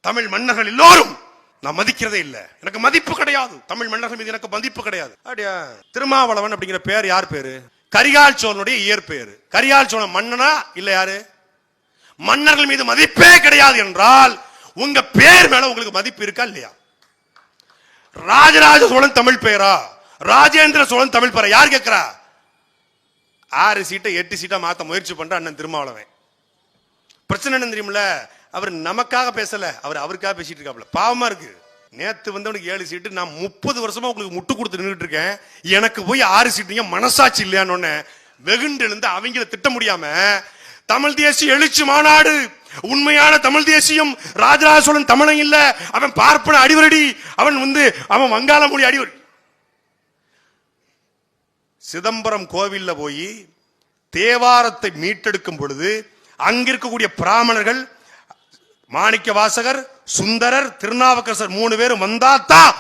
தமிழ் மன்னர்கள் எல்லோரும் நான் மதிக்கிறதே இல்லை, எனக்கு மதிப்பு கிடையாது. தமிழ் மன்னர்கள் மீது எனக்கு மதிப்பு கிடையாது. அப்படியா? திருமாவளவன் அப்படிங்கிற பேர் யார் பேரு? கரிகால் சோழனுடைய இயற்பெயர். கரிகால் சோழன் மன்னனா இல்ல யாரு? மன்னர்கள் மீது மதிப்பே கிடையாது என்றால் உங்க பேர் மேல உங்களுக்கு மதிப்பு இருக்கா இல்லையா? ராஜராஜ சோழன் தமிழ் பெயரா, ராஜேந்திர சோழன் தமிழ் பெயரா? யார் கேட்கிறா? 6 சீட்டை 8 சீட்டா மாத்த முயற்சி பண்ற அண்ணன் திருமாவளவன். பிரச்சனை என்ன தெரியுமில்ல? அவர் நமக்காக பேசல, அவர் அவருக்காக பேசிட்டு இருக்காப்ல. பாவமா இருக்கு. நேத்து வந்தவனுக்கு 7 சீட்டு, நான் 30 வருஷமா உங்களுக்கு முட்டு கொடுத்து நின்றுட்டு இருக்கேன், எனக்கு போய் 6 சீட்டு மனசாட்சி இல்லையான்னு வெகுண்டு எழுந்து அவங்கள திட்ட முடியாம தமிழ் தேசிய எழுச்சி மாநாடு, உண்மையான தமிழ் தேசியம் ராஜராஜ சோழன் தமிழன் இல்ல, அவன் பார்ப்பன அடிவரடி, அவன் வங்காள மொழி அடிவரடி. சிதம்பரம் கோவில்ல போய் தேவாரத்தை மீட்டெடுக்கும் பொழுது அங்கிருக்கக்கூடிய பிராமணர்கள் மாணிக்க வாசகர், சுந்தரர், திருநாவுக்கரசர் 3 பேரும் வந்தாத்தான்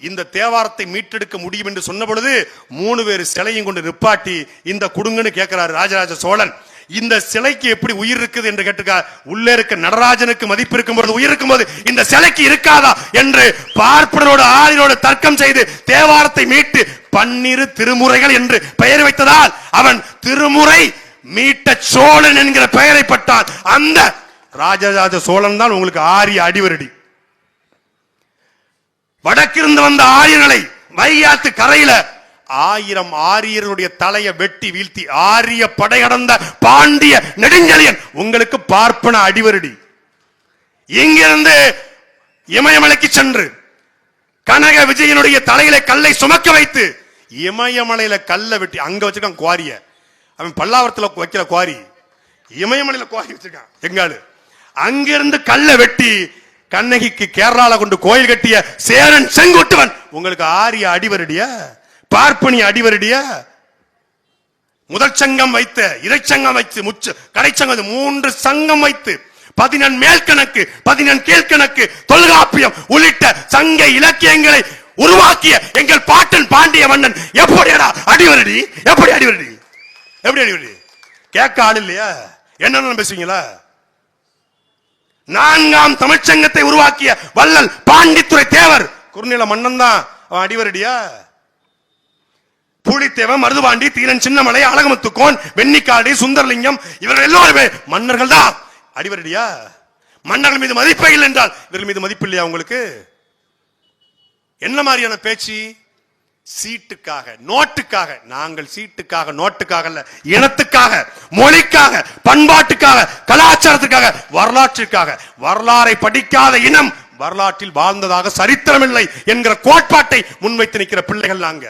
இந்த தேவாரத்தை மீட்டெடுக்க முடியும் என்று சொன்ன பொழுது 3 பேர் சிலையும் கொண்டு நிப்பாட்டி இந்த குடுங்கன்னு கேட்கிறார் ராஜராஜ சோழன். இந்த சிலைக்கு எப்படி உயிர் இருக்குது என்று கேட்டுக்கா. உள்ளே இருக்க நடராஜனுக்கு மதிப்பு இருக்கும் போது, உயிர் இருக்கும் போது இந்த சிலைக்கு இருக்காதா என்று பார்ப்பனரோடு ஆளினோடு தர்க்கம் செய்து தேவாரத்தை மீட்டு 12 திருமுறைகள் என்று பெயர் வைத்ததால் அவன் திருமுறை மீட்ட சோழன் என்கிற பெயரை பட்டான். அந்த ராஜராஜ சோழன் தான் உங்களுக்கு ஆரிய அடிவரடி. வடக்கிருந்து வந்த ஆரியர்களை வையாத்து கரையில 1000 ஆரியர்களுடைய தலையை வெட்டி வீழ்த்தி ஆரிய படையடந்த பாண்டிய நெடுஞ்செழியன் உங்களுக்கு பார்ப்பன அடிவரடி. இங்கிருந்து இமயமலைக்கு சென்று கனக விஜயனுடைய தலையில கல்லை சுமக்க வைத்து இமயமலையில கல்லை வெட்டி அங்க வச்சிருக்கான் குவாரிய. அவன் பல்லாவரத்துல வைக்கிற குவாரி இமயமலையில குவாரி வச்சிருக்கான் எங்காலு. அங்கிருந்து கல்லை வெட்டி கண்ணகிக்கு கேரளால கொண்டு கோயில் கட்டிய சேரன் செங்குட்டுவன் உங்களுக்கு ஆரிய அடிவரடியா, பார்ப்பனி அடிவரடியா? முதல் சங்கம் வைத்த, இறைச்சங்கம் வைத்து, கடைச்சங்கம் 3 சங்கம் வைத்து 14 மேல்கணக்கு 14 கீழ்கணக்கு தொல்காப்பியம் உள்ளிட்ட சங்க இலக்கியங்களை உருவாக்கிய எங்கள் பாட்டன் பாண்டிய மன்னன் எப்படிடா அடிவரடி? எப்படி அடிவரடி? எப்படி அடிவரடி? கேட்க ஆள் இல்லையா? என்ன பேசுவீங்களா? 4ஆம் தமிழ்ச்சங்கத்தை உருவாக்கிய வள்ளல் பாண்டித்துறை தேவர் குறுநில மன்னன் தான் அவன் அடிவரடியா? பூலித்தேவன், மருதுபாண்டி, தீரன் சின்னமலை, அழகமுத்துக்கோன், வெண்ணிக்காடு, சுந்தரலிங்கம் இவர்கள் எல்லோருமே மன்னர்கள் தான். அடிவரடியா? மன்னர்கள் மீது மதிப்பே இல்லை என்றால் இவர்கள் மீது மதிப்பு இல்லையா உங்களுக்கு? என்ன மாதிரியான பேச்சு? சீட்டுக்காக, நோட்டுக்காக. நாங்கள் சீட்டுக்காக, நோட்டுக்காக அல்ல, இனத்துக்காக, மொழிக்காக, பண்பாட்டுக்காக, கலாச்சாரத்துக்காக, வரலாற்றிற்காக. வரலாறை படிக்காத இனம் வரலாற்றில் வாழ்ந்ததாக சரித்திரமில்லை என்கிற கோட்பாட்டை முன்வைத்து நிற்கிற பிள்ளைகள் நாங்க.